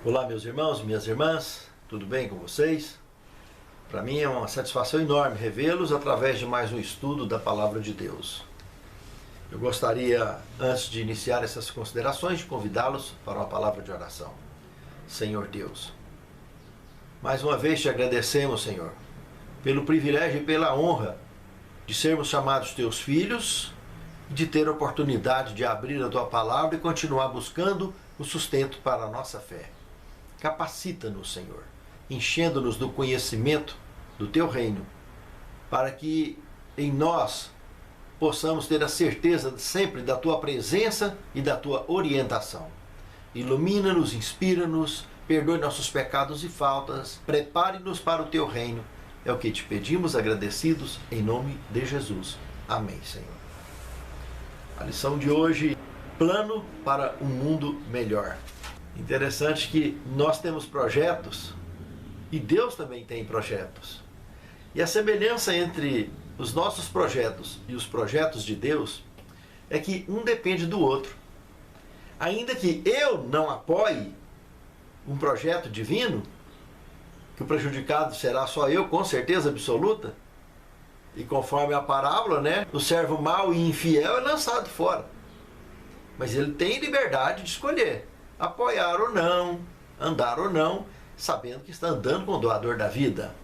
Olá, meus irmãos, minhas irmãs, tudo bem com vocês? Para mim é uma satisfação enorme revê-los através de mais um estudo da Palavra de Deus. Eu gostaria, antes de iniciar essas considerações, de convidá-los para uma palavra de oração. Senhor Deus, mais uma vez te agradecemos, Senhor, pelo privilégio e pela honra de sermos chamados teus filhos e de ter a oportunidade de abrir a tua palavra e continuar buscando o sustento para a nossa fé. Capacita-nos, Senhor, enchendo-nos do conhecimento do teu reino, para que em nós possamos ter a certeza sempre da tua presença e da tua orientação. Ilumina-nos, inspira-nos, perdoe nossos pecados e faltas, prepare-nos para o teu reino. É o que te pedimos, agradecidos, em nome de Jesus. Amém, Senhor. A lição de hoje, plano para um mundo melhor. Interessante que nós temos projetos e Deus também tem projetos. E a semelhança entre os nossos projetos e os projetos de Deus é que um depende do outro. Ainda que eu não apoie um projeto divino, que o prejudicado será só eu, com certeza absoluta, e conforme a parábola, o servo mau e infiel é lançado fora. Mas ele tem liberdade de escolher apoiar ou não, andar ou não, sabendo que está andando com o doador da vida,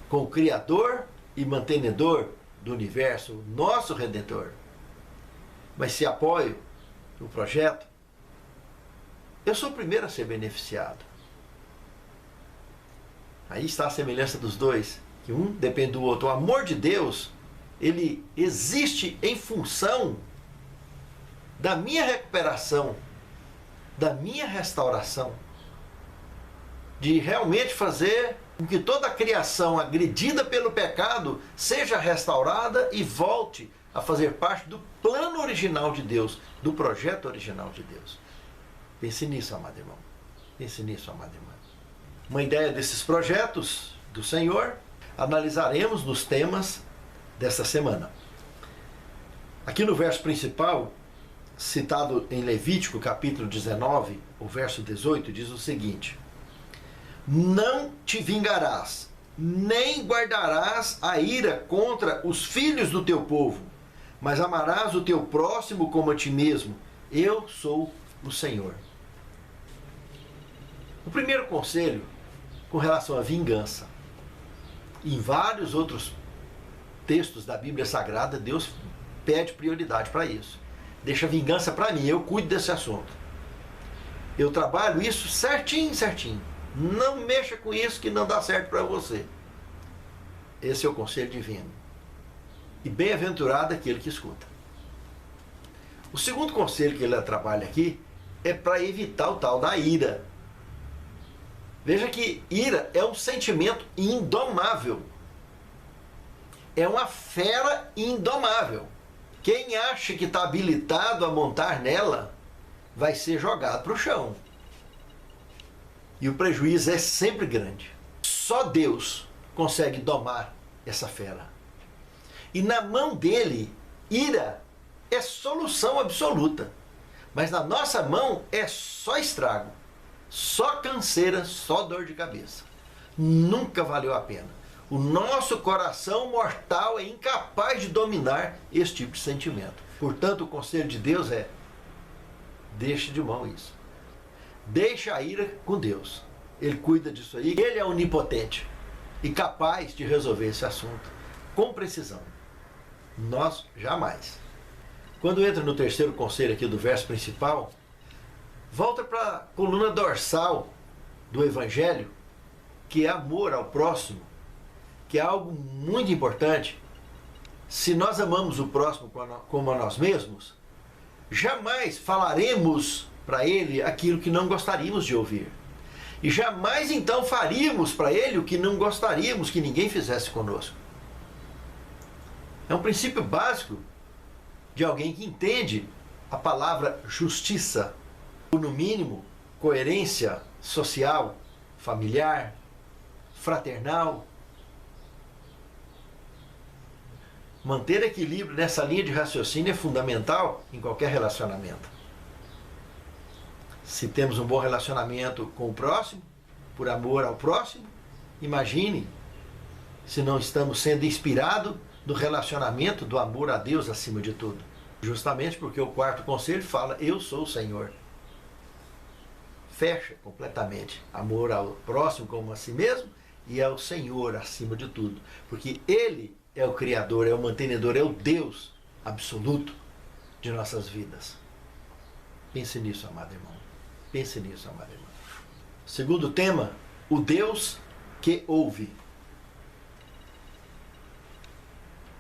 com o Criador e mantenedor do universo, o nosso Redentor. Mas se apoio o projeto, eu sou o primeiro a ser beneficiado. Aí está a semelhança dos dois, que um depende do outro. O amor de Deus, ele existe em função da minha recuperação, da minha restauração, de realmente fazer com que toda a criação agredida pelo pecado seja restaurada e volte a fazer parte do plano original de Deus, do projeto original de Deus. Pense nisso, amado irmão. Pense nisso, amada irmã. Uma ideia desses projetos do Senhor analisaremos nos temas desta semana. Aqui no verso principal, citado em Levítico capítulo 19, o verso 18, diz o seguinte: não te vingarás, nem guardarás a ira contra os filhos do teu povo, mas amarás o teu próximo como a ti mesmo. Eu sou o Senhor. O primeiro conselho com relação à vingança. Em vários outros textos da Bíblia Sagrada, Deus pede prioridade para isso. Deixa a vingança para mim, eu cuido desse assunto. Eu trabalho isso certinho, certinho. Não mexa com isso que não dá certo para você. Esse é o conselho divino. E bem-aventurado aquele que escuta. O segundo conselho que ele trabalha aqui é para evitar o tal da ira. Veja que ira é um sentimento indomável. É uma fera indomável. Quem acha que está habilitado a montar nela, vai ser jogado para o chão. E o prejuízo é sempre grande. Só Deus consegue domar essa fera. E na mão dele, ira é solução absoluta. Mas na nossa mão é só estrago, só canseira, só dor de cabeça. Nunca valeu a pena. O nosso coração mortal é incapaz de dominar esse tipo de sentimento. Portanto, o conselho de Deus é: deixe de mão isso. Deixa a ira com Deus. Ele cuida disso aí. Ele é onipotente e capaz de resolver esse assunto com precisão. Nós jamais. Quando entra no terceiro conselho aqui do verso principal, volta para a coluna dorsal do Evangelho, que é amor ao próximo, que é algo muito importante. Se nós amamos o próximo como a nós mesmos, jamais falaremos para ele aquilo que não gostaríamos de ouvir. E jamais então faríamos para ele o que não gostaríamos que ninguém fizesse conosco. É um princípio básico de alguém que entende a palavra justiça, ou no mínimo, coerência social, familiar, fraternal. Manter equilíbrio nessa linha de raciocínio é fundamental em qualquer relacionamento. Se temos um bom relacionamento com o próximo, por amor ao próximo, imagine se não estamos sendo inspirados no relacionamento do amor a Deus acima de tudo. Justamente porque o quarto conselho fala, eu sou o Senhor. Fecha completamente. Amor ao próximo como a si mesmo e ao Senhor acima de tudo. Porque Ele é o Criador, é o mantenedor, é o Deus absoluto de nossas vidas. Pense nisso, amado irmão. Pense nisso, amado irmão. Segundo tema, o Deus que ouve.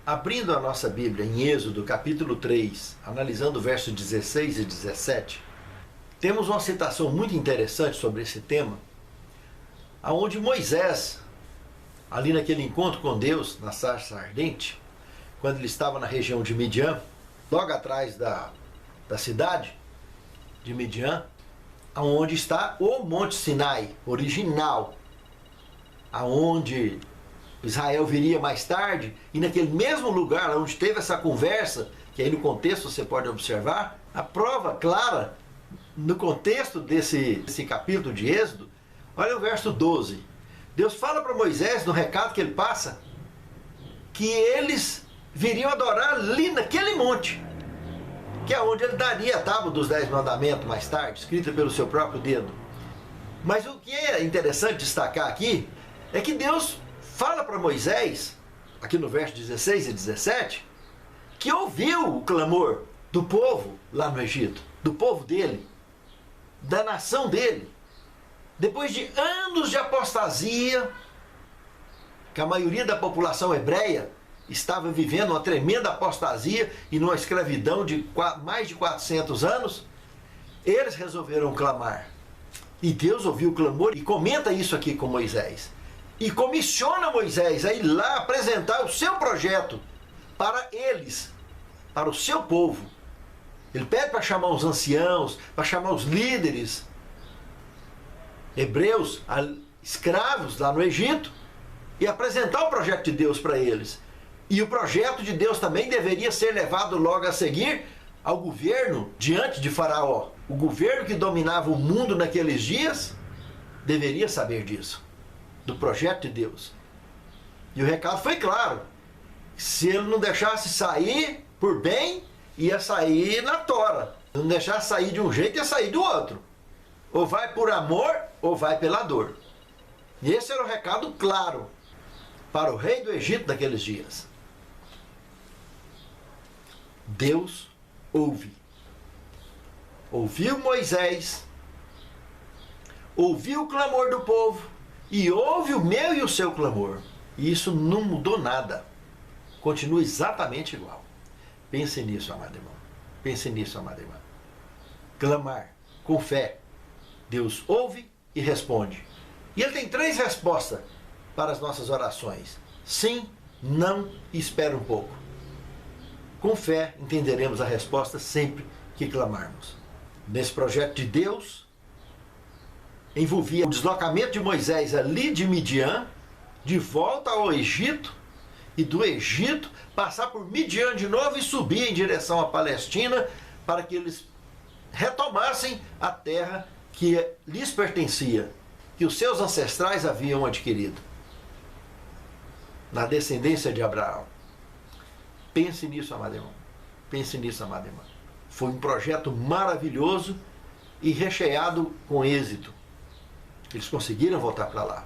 Abrindo a nossa Bíblia em Êxodo, capítulo 3, analisando o verso 16 e 17, temos uma citação muito interessante sobre esse tema, aonde Moisés, ali naquele encontro com Deus, na sarça ardente, quando ele estava na região de Midian, logo atrás da cidade de Midian, aonde está o Monte Sinai, original, aonde Israel viria mais tarde, e naquele mesmo lugar onde teve essa conversa, que aí no contexto você pode observar, a prova clara, no contexto desse capítulo de Êxodo, olha o verso 12. Deus fala para Moisés, no recado que ele passa, que eles viriam adorar ali naquele monte, que é onde ele daria a tábua dos 10 mandamentos mais tarde, escrita pelo seu próprio dedo. Mas o que é interessante destacar aqui, é que Deus fala para Moisés, aqui no verso 16 e 17, que ouviu o clamor do povo lá no Egito, do povo dele, da nação dele, depois de anos de apostasia, que a maioria da população hebreia estava vivendo uma tremenda apostasia e numa escravidão de mais de 400 anos, eles resolveram clamar. E Deus ouviu o clamor e comenta isso aqui com Moisés. E comissiona Moisés a ir lá apresentar o seu projeto para eles, para o seu povo. Ele pede para chamar os anciãos, para chamar os líderes hebreus, escravos lá no Egito, e apresentar o projeto de Deus para eles. E o projeto de Deus também deveria ser levado logo a seguir ao governo diante de Faraó. O governo que dominava o mundo naqueles dias deveria saber disso, do projeto de Deus. E o recado foi claro: se ele não deixasse sair por bem, ia sair na tora. Se não deixasse sair de um jeito, ia sair do outro. Ou vai por amor, ou vai pela dor. E esse era o recado claro para o rei do Egito daqueles dias. Deus ouve. Ouviu Moisés, ouviu o clamor do povo e ouve o meu e o seu clamor. E isso não mudou nada. Continua exatamente igual. Pense nisso, amado irmão. Pense nisso, amada irmã. Clamar com fé. Deus ouve e responde. E Ele tem 3 respostas para as nossas orações: sim, não e espera um pouco. Com fé entenderemos a resposta sempre que clamarmos. Nesse projeto de Deus, envolvia o deslocamento de Moisés ali de Midian, de volta ao Egito, e do Egito passar por Midian de novo e subir em direção à Palestina, para que eles retomassem a terra que lhes pertencia, que os seus ancestrais haviam adquirido, na descendência de Abraão. Pense nisso, amado irmão. Pense nisso, amada irmã. Foi um projeto maravilhoso e recheado com êxito. Eles conseguiram voltar para lá.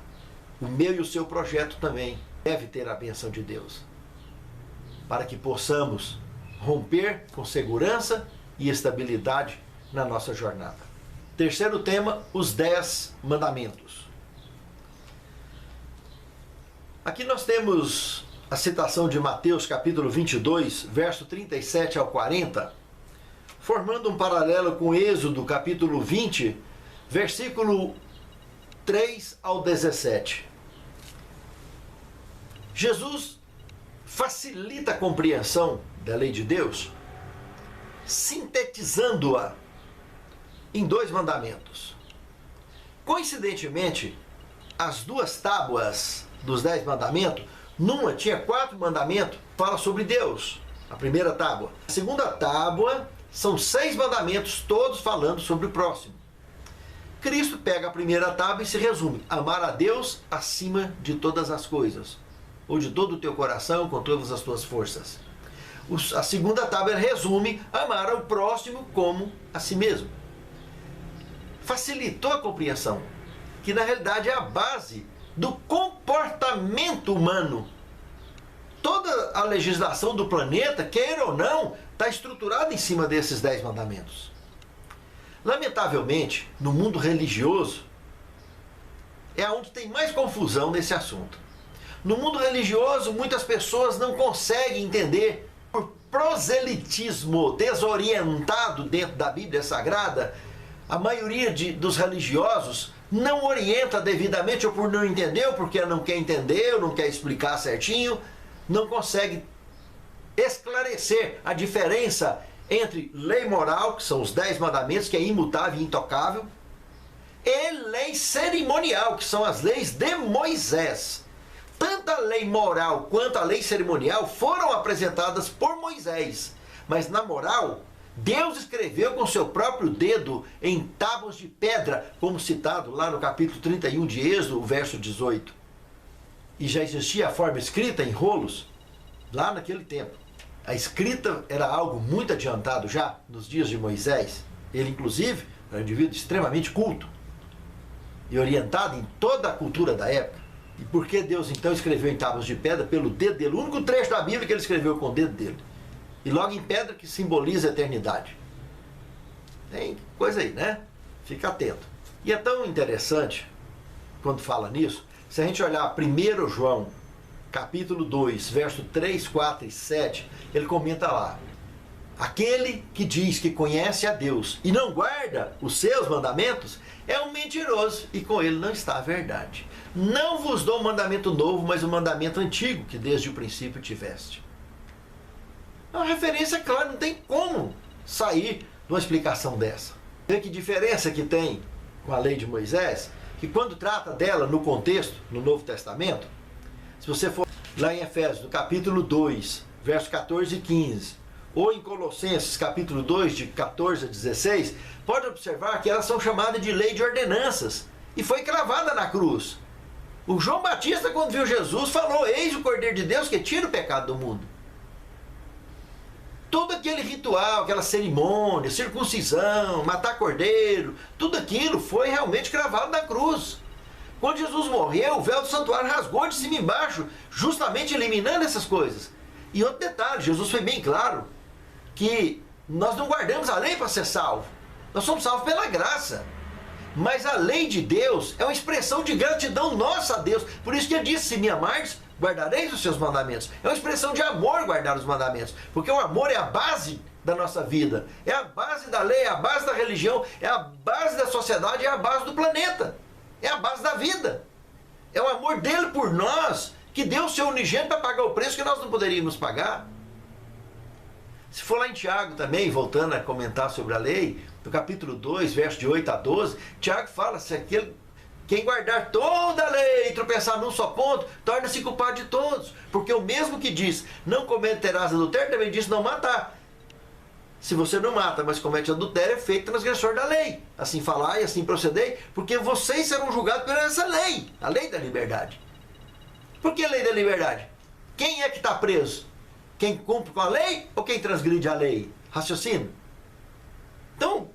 O meu e o seu projeto também deve ter a bênção de Deus, para que possamos romper com segurança e estabilidade na nossa jornada. Terceiro tema, os 10 mandamentos. Aqui nós temos a citação de Mateus capítulo 22, verso 37 ao 40, formando um paralelo com Êxodo capítulo 20, versículo 3 ao 17. Jesus facilita a compreensão da lei de Deus, sintetizando-a em 2 mandamentos. Coincidentemente, as 2 tábuas dos 10 mandamentos, numa tinha 4 mandamentos, fala sobre Deus, a primeira tábua. A segunda tábua são 6 mandamentos, todos falando sobre o próximo. Cristo pega a primeira tábua e se resume: amar a Deus acima de todas as coisas, ou de todo o teu coração, com todas as tuas forças. A segunda tábua resume: amar ao próximo como a si mesmo. Facilitou a compreensão, que na realidade é a base do comportamento humano. Toda a legislação do planeta, queira ou não, está estruturada em cima desses 10 mandamentos. Lamentavelmente, no mundo religioso, é onde tem mais confusão nesse assunto. No mundo religioso, muitas pessoas não conseguem entender, por proselitismo desorientado dentro da Bíblia Sagrada, a maioria dos religiosos não orienta devidamente, ou por não entender, ou porque não quer entender, ou não quer explicar certinho, não consegue esclarecer a diferença entre lei moral, que são os 10 mandamentos, que é imutável e intocável, e lei cerimonial, que são as leis de Moisés. Tanto a lei moral quanto a lei cerimonial foram apresentadas por Moisés, mas na moral, Deus escreveu com seu próprio dedo em tábuas de pedra, como citado lá no capítulo 31 de Êxodo, verso 18. E já existia a forma escrita em rolos lá naquele tempo. A escrita era algo muito adiantado já nos dias de Moisés. Ele, inclusive, era um indivíduo extremamente culto e orientado em toda a cultura da época. E por que Deus então escreveu em tábuas de pedra? Pelo dedo dele. O único trecho da Bíblia que ele escreveu com o dedo dele. E logo em pedra, que simboliza a eternidade. Tem coisa aí, né? Fica atento. E é tão interessante, quando fala nisso, se a gente olhar 1 João, capítulo 2, verso 3, 4 e 7, ele comenta lá: aquele que diz que conhece a Deus e não guarda os seus mandamentos é um mentiroso, e com ele não está a verdade. Não vos dou um mandamento novo, mas um mandamento antigo, que desde o princípio tiveste. É uma referência clara, não tem como sair de uma explicação dessa. Vê que diferença que tem com a lei de Moisés, que quando trata dela no contexto, no Novo Testamento, se você for lá em Efésios, no capítulo 2, versos 14 e 15, ou em Colossenses, capítulo 2, de 14 a 16, pode observar que elas são chamadas de lei de ordenanças, e foi cravada na cruz. O João Batista, quando viu Jesus, falou: eis o Cordeiro de Deus que tira o pecado do mundo. Todo aquele ritual, aquela cerimônia, circuncisão, matar cordeiro, tudo aquilo foi realmente cravado na cruz. Quando Jesus morreu, o véu do santuário rasgou de cima e embaixo, justamente eliminando essas coisas. E outro detalhe, Jesus foi bem claro que nós não guardamos a lei para ser salvo. Nós somos salvos pela graça. Mas a lei de Deus é uma expressão de gratidão nossa a Deus. Por isso que ele disse: se me amardes, guardareis os seus mandamentos. É uma expressão de amor guardar os mandamentos. Porque o amor é a base da nossa vida. É a base da lei, é a base da religião, é a base da sociedade, é a base do planeta. É a base da vida. É o amor dele por nós que deu o seu unigênito para pagar o preço que nós não poderíamos pagar. Se for lá em Tiago também, voltando a comentar sobre a lei, no capítulo 2, verso de 8 a 12, Tiago fala: se quem guardar toda a lei e tropeçar num só ponto, torna-se culpado de todos. Porque o mesmo que diz: não cometerás adultério, também diz: não matar. Se você não mata, mas comete adultério, é feito transgressor da lei. Assim falai, assim procedei, porque vocês serão julgados por essa lei, a lei da liberdade. Por que a lei da liberdade? Quem é que está preso? Quem cumpre com a lei ou quem transgride a lei? Raciocínio. Então,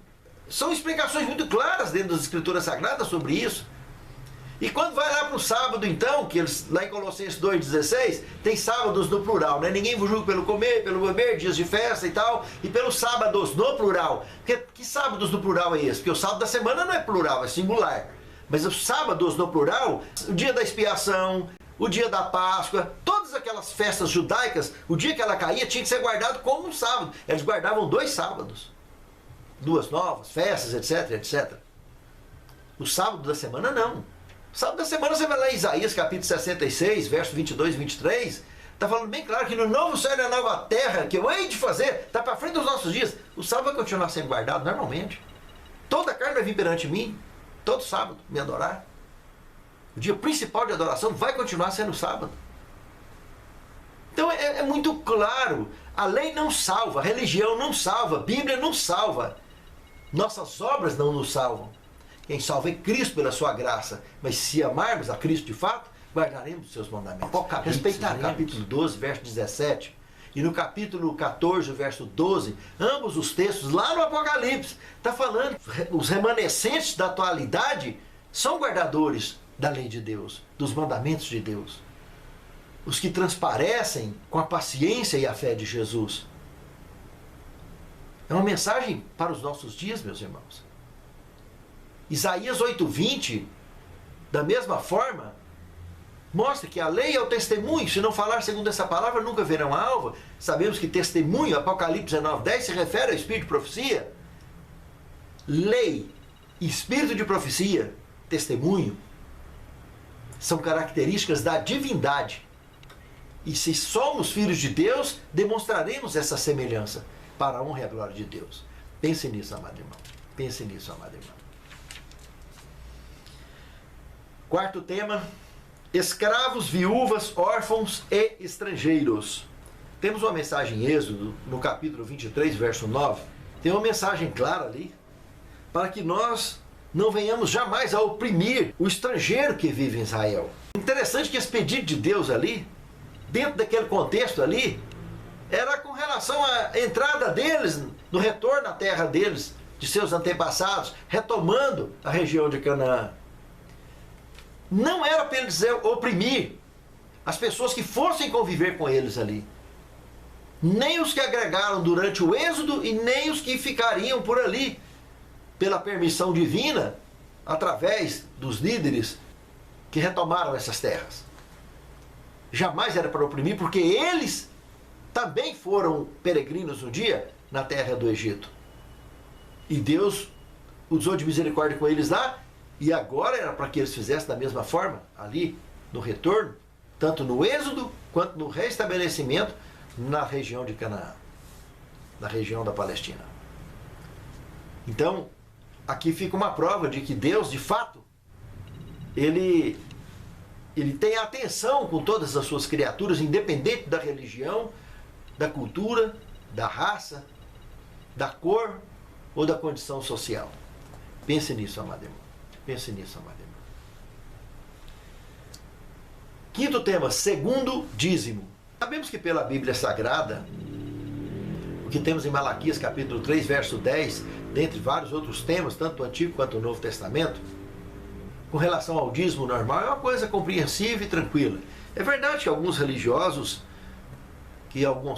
são explicações muito claras dentro das Escrituras Sagradas sobre isso. E quando vai lá para o sábado, então, que eles, lá em Colossenses 2,16, tem sábados no plural, né? Ninguém vos julga pelo comer, pelo beber, dias de festa e tal, e pelos sábados no plural. Que sábados no plural é esse? Porque o sábado da semana não é plural, é singular. Mas os sábados no plural, o dia da expiação, o dia da Páscoa, todas aquelas festas judaicas, o dia que ela caía tinha que ser guardado como um sábado. Eles guardavam 2 sábados. 2 novas, festas, etc, etc. O sábado da semana não. O sábado da semana você vai lá em Isaías capítulo 66, verso 22 e 23, está falando bem claro que no novo céu e na nova terra, que eu hei de fazer, está para frente dos nossos dias, o sábado vai continuar sendo guardado normalmente. Toda a carne vai vir perante mim, todo sábado, me adorar. O dia principal de adoração vai continuar sendo o sábado. Então é muito claro, a lei não salva, a religião não salva, a Bíblia não salva. Nossas obras não nos salvam. Quem salva é Cristo pela sua graça. Mas se amarmos a Cristo de fato, guardaremos os seus mandamentos. Respeitaremos. No capítulo 12, verso 17. E no capítulo 14, verso 12, ambos os textos, lá no Apocalipse, está falando, os remanescentes da atualidade são guardadores da lei de Deus, dos mandamentos de Deus. Os que transparecem com a paciência e a fé de Jesus. É uma mensagem para os nossos dias, meus irmãos. Isaías 8:20, da mesma forma, mostra que a lei é o testemunho. Se não falar segundo essa palavra, nunca verão a alva. Sabemos que testemunho, Apocalipse 19:10, se refere ao espírito de profecia. Lei, espírito de profecia, testemunho, são características da divindade. E se somos filhos de Deus, demonstraremos essa semelhança para a honra e a glória de Deus. Pense nisso, amado irmão. Pense nisso, amado irmão. Quarto tema: escravos, viúvas, órfãos e estrangeiros. Temos uma mensagem em Êxodo, no capítulo 23, verso 9. Tem uma mensagem clara ali, para que nós não venhamos jamais a oprimir o estrangeiro que vive em Israel. Interessante que esse pedido de Deus ali, dentro daquele contexto ali, era com relação à entrada deles, no retorno à terra deles, de seus antepassados, retomando a região de Canaã. Não era para eles oprimir as pessoas que fossem conviver com eles ali. Nem os que agregaram durante o êxodo e nem os que ficariam por ali, pela permissão divina, através dos líderes que retomaram essas terras. Jamais era para oprimir, porque eles também foram peregrinos um dia na terra do Egito. E Deus usou de misericórdia com eles lá, e agora era para que eles fizessem da mesma forma, ali, no retorno, tanto no êxodo, quanto no restabelecimento na região de Canaã, na região da Palestina. Então, aqui fica uma prova de que Deus, de fato, Ele tem atenção com todas as suas criaturas, independente da religião, da cultura, da raça, da cor ou da condição social. Pense nisso, amado irmão. Pense nisso, amado irmão. Quinto tema: segundo dízimo. Sabemos que pela Bíblia Sagrada, o que temos em Malaquias capítulo 3, verso 10, dentre vários outros temas, tanto do Antigo quanto do Novo Testamento, com relação ao dízimo normal, é uma coisa compreensível e tranquila. É verdade que alguns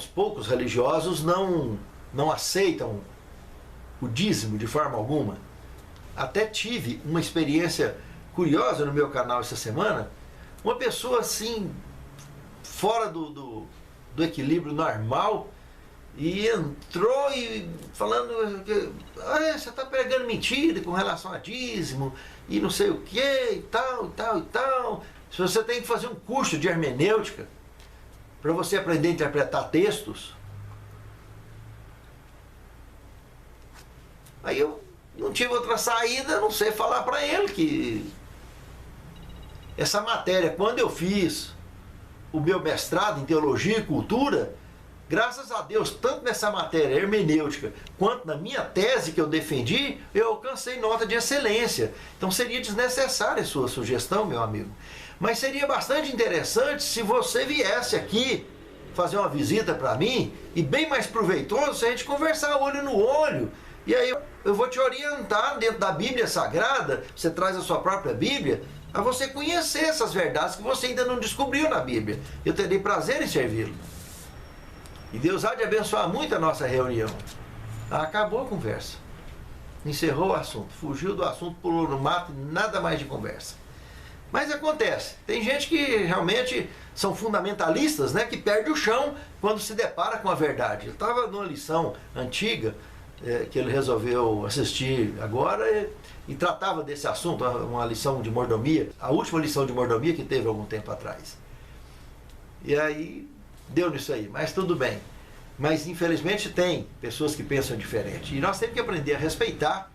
poucos religiosos não aceitam o dízimo de forma alguma. Até tive uma experiência curiosa no meu canal essa semana. Uma pessoa assim, fora do equilíbrio normal, e entrou e falando que você está pregando mentira com relação a dízimo e não sei o que e tal, e tal, e tal. Se você tem que fazer um curso de hermenêutica para você aprender a interpretar textos. Aí eu não tive outra saída, a não sei falar para ele que essa matéria, quando eu fiz o meu mestrado em teologia e cultura, graças a Deus, tanto nessa matéria hermenêutica, quanto na minha tese que eu defendi, eu alcancei nota de excelência. Então seria desnecessária a sua sugestão, meu amigo. Mas seria bastante interessante se você viesse aqui fazer uma visita para mim, e bem mais proveitoso se a gente conversar olho no olho. E aí eu vou te orientar dentro da Bíblia Sagrada, você traz a sua própria Bíblia, a você conhecer essas verdades que você ainda não descobriu na Bíblia. Eu terei prazer em servi-lo. E Deus há de abençoar muito a nossa reunião. Acabou a conversa. Encerrou o assunto. Fugiu do assunto, pulou no mato, nada mais de conversa. Mas acontece. Tem gente que realmente são fundamentalistas, né, que perde o chão quando se depara com a verdade. Eu estava numa lição antiga, que ele resolveu assistir agora, e tratava desse assunto, uma lição de mordomia, a última lição de mordomia que teve algum tempo atrás. E aí deu nisso aí, mas tudo bem. Mas infelizmente tem pessoas que pensam diferente. E nós temos que aprender a respeitar.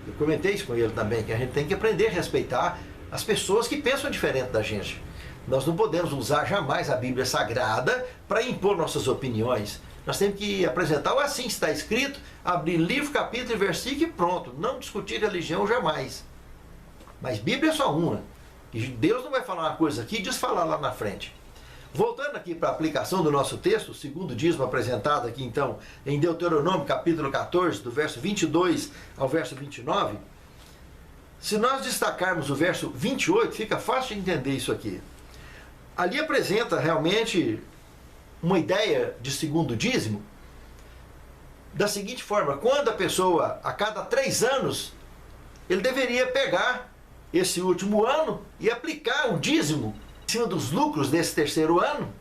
Eu comentei isso com ele também, que a gente tem que aprender a respeitar as pessoas que pensam diferente da gente. Nós não podemos usar jamais a Bíblia Sagrada para impor nossas opiniões. Nós temos que apresentar o assim está escrito, abrir livro, capítulo e versículo e pronto. Não discutir religião jamais. Mas Bíblia é só uma. E Deus não vai falar uma coisa aqui e desfalar lá na frente. Voltando aqui para a aplicação do nosso texto, o segundo dízimo apresentado aqui então em Deuteronômio capítulo 14, do verso 22 ao verso 29, se nós destacarmos o verso 28, fica fácil de entender isso aqui. Ali apresenta realmente uma ideia de segundo dízimo da seguinte forma: quando a pessoa, a cada 3 anos, ele deveria pegar esse último ano e aplicar o dízimo em cima dos lucros desse terceiro ano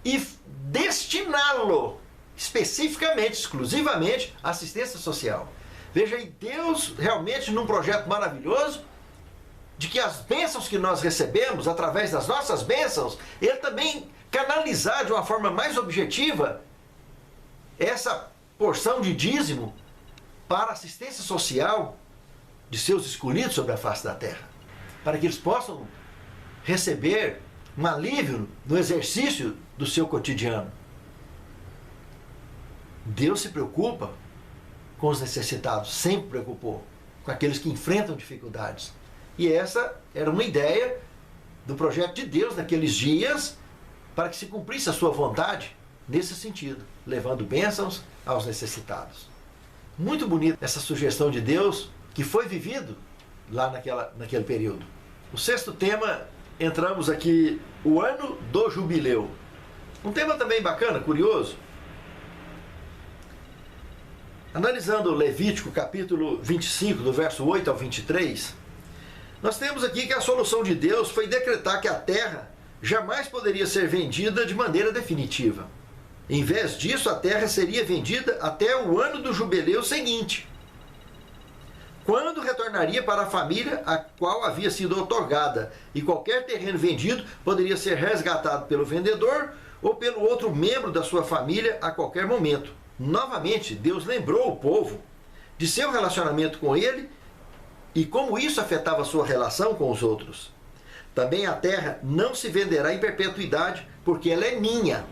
e destiná-lo especificamente, exclusivamente, à assistência social. Veja aí, Deus realmente num projeto maravilhoso, de que as bênçãos que nós recebemos, através das nossas bênçãos, Ele também canalizar de uma forma mais objetiva essa porção de dízimo para a assistência social de seus escolhidos sobre a face da terra, para que eles possam receber um alívio no exercício do seu cotidiano. Deus se preocupa com os necessitados, sempre preocupou, com aqueles que enfrentam dificuldades. E essa era uma ideia do projeto de Deus naqueles dias, para que se cumprisse a sua vontade nesse sentido, levando bênçãos aos necessitados. Muito bonita essa sugestão de Deus, que foi vivido lá naquele período. O sexto tema, entramos aqui, o ano do jubileu. Um tema também bacana, curioso. Analisando Levítico capítulo 25, do verso 8 ao 23, nós temos aqui que a solução de Deus foi decretar que a terra jamais poderia ser vendida de maneira definitiva. Em vez disso, a terra seria vendida até o ano do jubileu seguinte, quando retornaria para a família a qual havia sido otorgada, e qualquer terreno vendido poderia ser resgatado pelo vendedor ou pelo outro membro da sua família a qualquer momento. Novamente, Deus lembrou o povo de seu relacionamento com ele e como isso afetava a sua relação com os outros. Também a terra não se venderá em perpetuidade, porque ela é minha.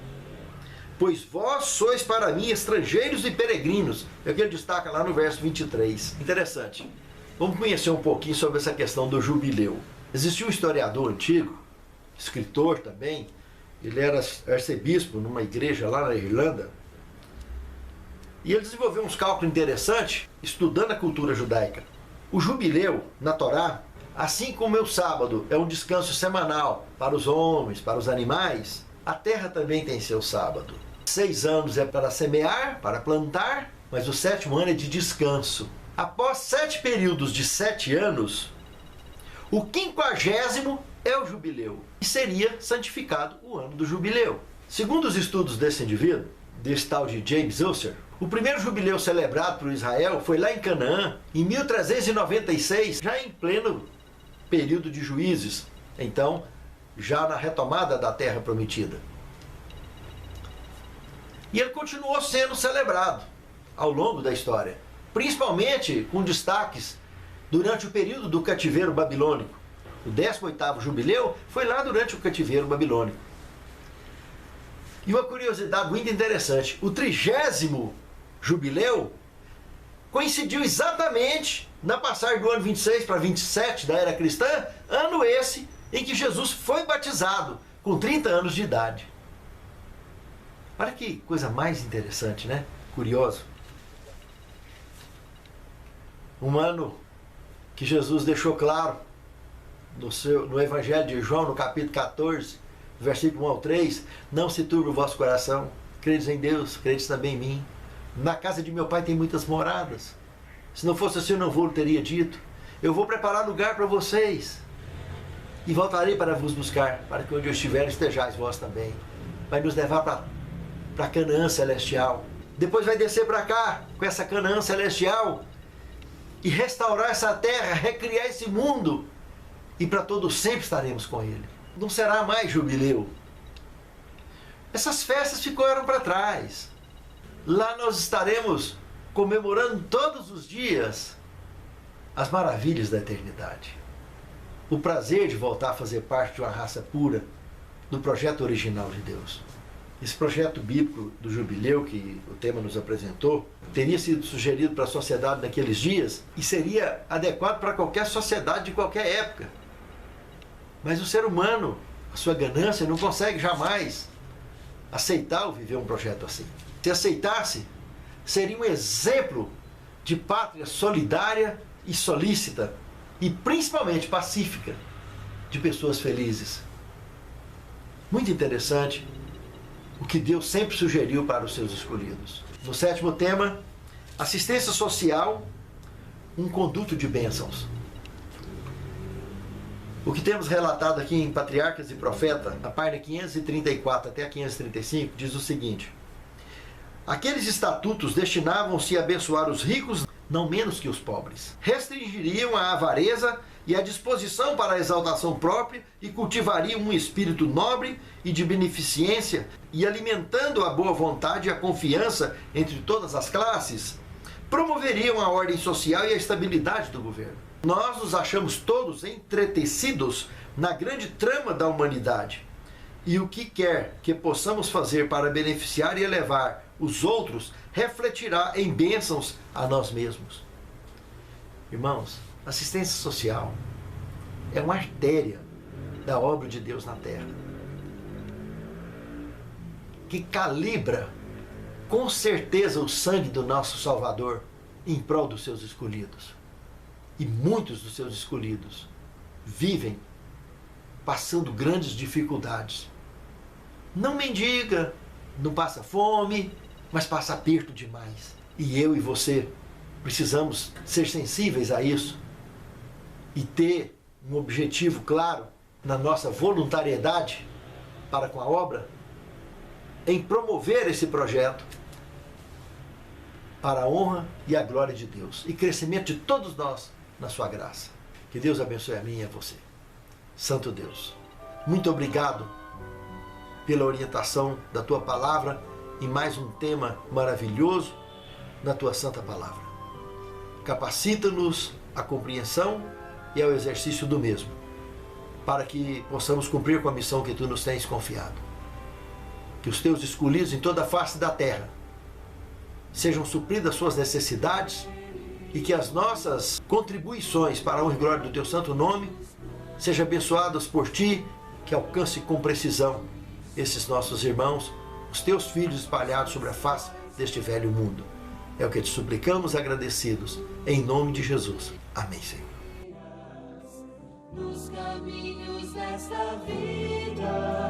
Pois vós sois para mim estrangeiros e peregrinos. É o que ele destaca lá no verso 23. Interessante. Vamos conhecer um pouquinho sobre essa questão do jubileu. Existia um historiador antigo, escritor também, ele era arcebispo numa igreja lá na Irlanda, e ele desenvolveu uns cálculos interessantes, estudando a cultura judaica. O jubileu, na Torá, assim como o sábado é um descanso semanal para os homens, para os animais, a terra também tem seu sábado. 6 anos é para semear, para plantar, mas o 7º ano é de descanso. Após 7 períodos de 7 anos, o 50º é o jubileu, e seria santificado o ano do jubileu. Segundo os estudos desse indivíduo, desse tal de James Ussher, o primeiro jubileu celebrado por Israel foi lá em Canaã, em 1396, já em pleno período de juízes, então já na retomada da terra prometida. E ele continuou sendo celebrado ao longo da história, principalmente com destaques durante o período do cativeiro babilônico. O 18º jubileu foi lá durante o cativeiro babilônico. E uma curiosidade muito interessante, o 30º jubileu coincidiu exatamente na passagem do ano 26 para 27 da era cristã, ano esse em que Jesus foi batizado com 30 anos de idade. Olha que coisa mais interessante, né? Curioso. Um ano que Jesus deixou claro no Evangelho de João, no capítulo 14, versículo 1 ao 3, não se turbe o vosso coração, credes em Deus, credes também em mim. Na casa de meu pai tem muitas moradas. Se não fosse assim, eu não vou teria dito. Eu vou preparar lugar para vocês. E voltarei para vos buscar, para que onde eu estiver estejais vós também. Vai nos levar para Canaã celestial. Depois vai descer para cá, com essa Canaã celestial, e restaurar essa terra, recriar esse mundo. E para todo sempre estaremos com ele. Não será mais jubileu. Essas festas ficaram para trás. Lá nós estaremos comemorando todos os dias as maravilhas da eternidade. O prazer de voltar a fazer parte de uma raça pura, do projeto original de Deus. Esse projeto bíblico do jubileu que o tema nos apresentou teria sido sugerido para a sociedade naqueles dias e seria adequado para qualquer sociedade de qualquer época. Mas o ser humano, a sua ganância, não consegue jamais aceitar ou viver um projeto assim. Se aceitasse, seria um exemplo de pátria solidária e solícita e principalmente pacífica, de pessoas felizes. Muito interessante o que Deus sempre sugeriu para os seus escolhidos. No 7º tema, assistência social, um conduto de bênçãos. O que temos relatado aqui em Patriarcas e Profeta, a página 534 até a 535, diz o seguinte: aqueles estatutos destinavam-se a abençoar os ricos, não menos que os pobres. Restringiriam a avareza e a disposição para a exaltação própria e cultivariam um espírito nobre e de beneficência e alimentando a boa vontade e a confiança entre todas as classes, promoveriam a ordem social e a estabilidade do governo. Nós nos achamos todos entretecidos na grande trama da humanidade e o que quer que possamos fazer para beneficiar e elevar os outros refletirá em bênçãos a nós mesmos. Irmãos, assistência social é uma artéria da obra de Deus na terra, que calibra com certeza o sangue do nosso Salvador em prol dos seus escolhidos. E muitos dos seus escolhidos vivem passando grandes dificuldades. Não mendiga, não passa fome, mas passa aperto demais. E eu e você precisamos ser sensíveis a isso e ter um objetivo claro na nossa voluntariedade para com a obra, em promover esse projeto para a honra e a glória de Deus e crescimento de todos nós na sua graça. Que Deus abençoe a mim e a você. Santo Deus, muito obrigado pela orientação da tua palavra em mais um tema maravilhoso na tua santa palavra. Capacita-nos à compreensão e ao exercício do mesmo, para que possamos cumprir com a missão que tu nos tens confiado. Que os teus escolhidos em toda a face da terra sejam supridas suas necessidades e que as nossas contribuições para a honra e glória do teu santo nome sejam abençoadas por ti, que alcance com precisão esses nossos irmãos, os teus filhos espalhados sobre a face deste velho mundo. É o que te suplicamos agradecidos, em nome de Jesus. Amém, Senhor. Nos caminhos desta vida.